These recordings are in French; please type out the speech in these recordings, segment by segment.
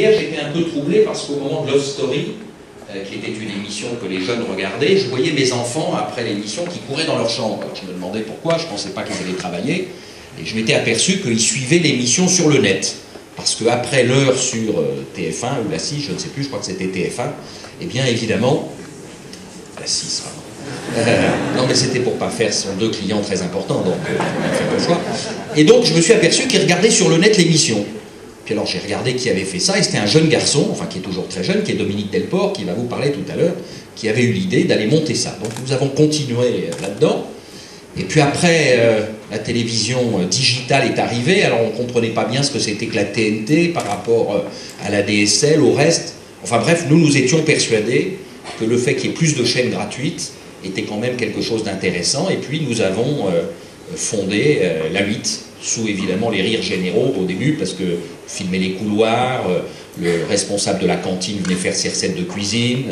hier, j'étais un peu troublé parce qu'au moment de Love Story, qui était une émission que les jeunes regardaient, je voyais mes enfants, après l'émission, qui couraient dans leur chambre. Alors, je me demandais pourquoi, je ne pensais pas qu'ils allaient travailler, et je m'étais aperçu qu'ils suivaient l'émission sur le net. Parce qu'après l'heure sur TF1 ou la 6, je ne sais plus, je crois que c'était TF1, eh bien évidemment, la 6, non mais c'était pour pas faire, ce sont deux clients très importants, donc on a fait le choix. Et donc je me suis aperçu qu'ils regardaient sur le net l'émission. Puis alors j'ai regardé qui avait fait ça, et c'était un jeune garçon, enfin qui est toujours très jeune, qui est Dominique Delport, qui va vous parler tout à l'heure, qui avait eu l'idée d'aller monter ça. Donc nous avons continué là-dedans. Et puis après, la télévision digitale est arrivée, alors on ne comprenait pas bien ce que c'était que la TNT par rapport à la DSL, au reste. Enfin bref, nous étions persuadés que le fait qu'il y ait plus de chaînes gratuites était quand même quelque chose d'intéressant. Et puis nous avons fondé la 8, sous évidemment les rires généraux au début, parce que filmer les couloirs, le responsable de la cantine venait faire ses recettes de cuisine,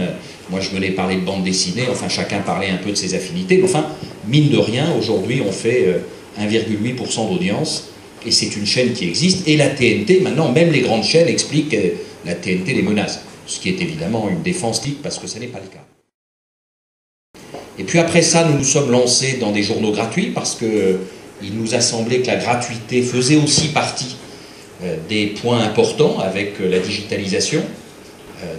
moi je venais parler de bande dessinée, enfin chacun parlait un peu de ses affinités, mais enfin, mine de rien, aujourd'hui on fait 1,8% d'audience, et c'est une chaîne qui existe, et la TNT, maintenant même les grandes chaînes expliquent que la TNT les menace, ce qui est évidemment une défense dite, parce que ce n'est pas le cas. Et puis après ça, nous nous sommes lancés dans des journaux gratuits, parce que il nous a semblé que la gratuité faisait aussi partie des points importants avec la digitalisation.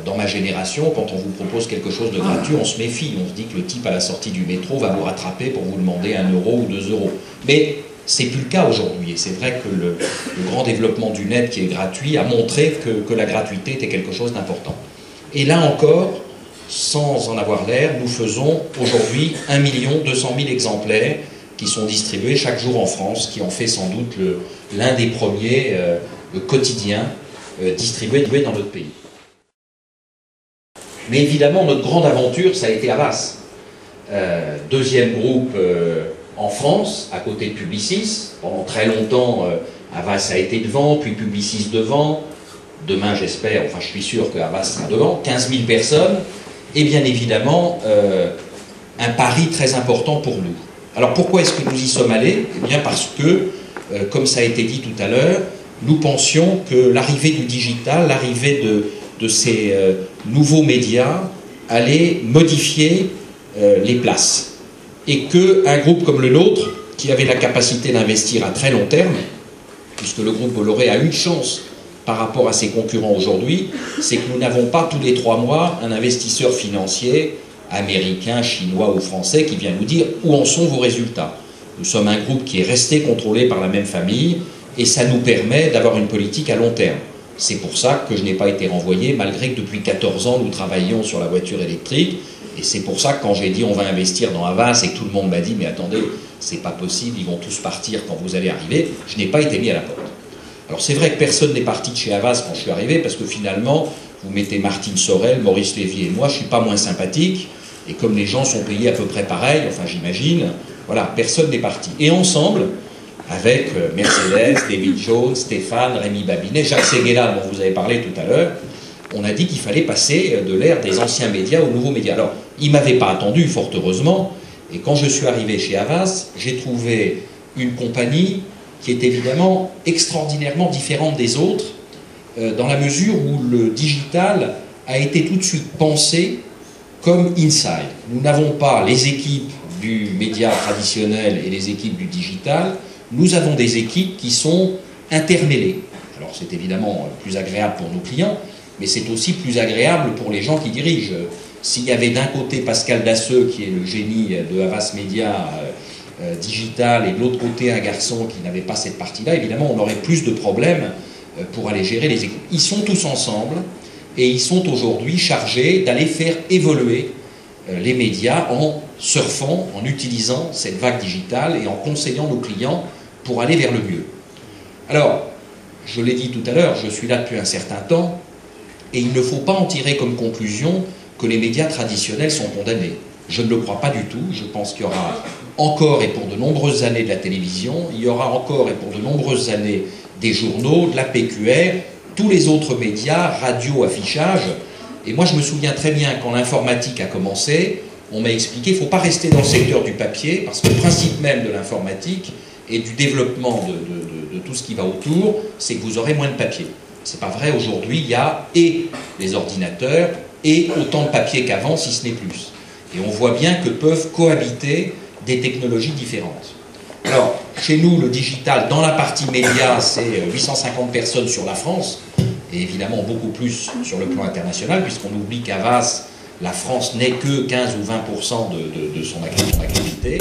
Dans ma génération, quand on vous propose quelque chose de gratuit, on se méfie. On se dit que le type à la sortie du métro va vous rattraper pour vous demander 1 euro ou 2 euros. Mais c'est plus le cas aujourd'hui. Et c'est vrai que le grand développement du net qui est gratuit a montré que la gratuité était quelque chose d'important. Et là encore, sans en avoir l'air, nous faisons aujourd'hui 1 200 000 exemplaires qui sont distribués chaque jour en France, qui en fait sans doute l'un des premiers quotidiens distribués dans notre pays. Mais évidemment, notre grande aventure, ça a été Havas. Deuxième groupe en France, à côté de Publicis. Pendant très longtemps, Havas a été devant, puis Publicis devant. Demain, j'espère, enfin je suis sûr que Havas sera devant. 15 000 personnes. Et bien évidemment, un pari très important pour nous. Alors pourquoi est-ce que nous y sommes allés? Eh bien parce que, comme ça a été dit tout à l'heure, nous pensions que l'arrivée du digital, l'arrivée de ces nouveaux médias allait modifier les places. Et qu'un groupe comme le nôtre, qui avait la capacité d'investir à très long terme, puisque le groupe Bolloré a une chance par rapport à ses concurrents aujourd'hui, c'est que nous n'avons pas tous les 3 mois un investisseur financier américain, chinois ou français qui vient nous dire où en sont vos résultats. Nous sommes un groupe qui est resté contrôlé par la même famille et ça nous permet d'avoir une politique à long terme. C'est pour ça que je n'ai pas été renvoyé, malgré que depuis 14 ans nous travaillions sur la voiture électrique, et c'est pour ça que quand j'ai dit on va investir dans Havas et que tout le monde m'a dit mais attendez, c'est pas possible, ils vont tous partir quand vous allez arriver, je n'ai pas été mis à la porte. Alors c'est vrai que personne n'est parti de chez Havas quand je suis arrivé, parce que finalement, vous mettez Martine Sorel, Maurice Lévy et moi, je ne suis pas moins sympathique, et comme les gens sont payés à peu près pareil, enfin j'imagine, voilà, personne n'est parti. Et ensemble, avec Mercedes, David Jones, Stéphane, Rémi Babinet, Jacques Séguéla, dont vous avez parlé tout à l'heure, on a dit qu'il fallait passer de l'ère des anciens médias aux nouveaux médias. Alors, ils ne m'avaient pas attendu, fort heureusement, et quand je suis arrivé chez Havas, j'ai trouvé une compagnie qui est évidemment extraordinairement différente des autres, dans la mesure où le digital a été tout de suite pensé comme inside. Nous n'avons pas les équipes du média traditionnel et les équipes du digital, nous avons des équipes qui sont intermêlées. Alors c'est évidemment plus agréable pour nos clients, mais c'est aussi plus agréable pour les gens qui dirigent. S'il y avait d'un côté Pascal Dasseux, qui est le génie de Havas Media digital, et de l'autre côté un garçon qui n'avait pas cette partie-là, évidemment on aurait plus de problèmes pour aller gérer les équipes. Ils sont tous ensemble et ils sont aujourd'hui chargés d'aller faire évoluer les médias en surfant, en utilisant cette vague digitale et en conseillant nos clients pour aller vers le mieux. Alors, je l'ai dit tout à l'heure, je suis là depuis un certain temps et il ne faut pas en tirer comme conclusion que les médias traditionnels sont condamnés. Je ne le crois pas du tout. Je pense qu'il y aura encore et pour de nombreuses années de la télévision, il y aura encore et pour de nombreuses années des journaux, de la PQR, tous les autres médias, radio, affichage. Et moi je me souviens très bien quand l'informatique a commencé, on m'a expliqué qu'il ne faut pas rester dans le secteur du papier, parce que le principe même de l'informatique et du développement de tout ce qui va autour, c'est que vous aurez moins de papier. C'est pas vrai, aujourd'hui, il y a et les ordinateurs et autant de papier qu'avant, si ce n'est plus. Et on voit bien que peuvent cohabiter des technologies différentes. Alors, chez nous, le digital, dans la partie média, c'est 850 personnes sur la France, et évidemment beaucoup plus sur le plan international, puisqu'on oublie qu'Havas, la France n'est que 15 ou 20% de son activité.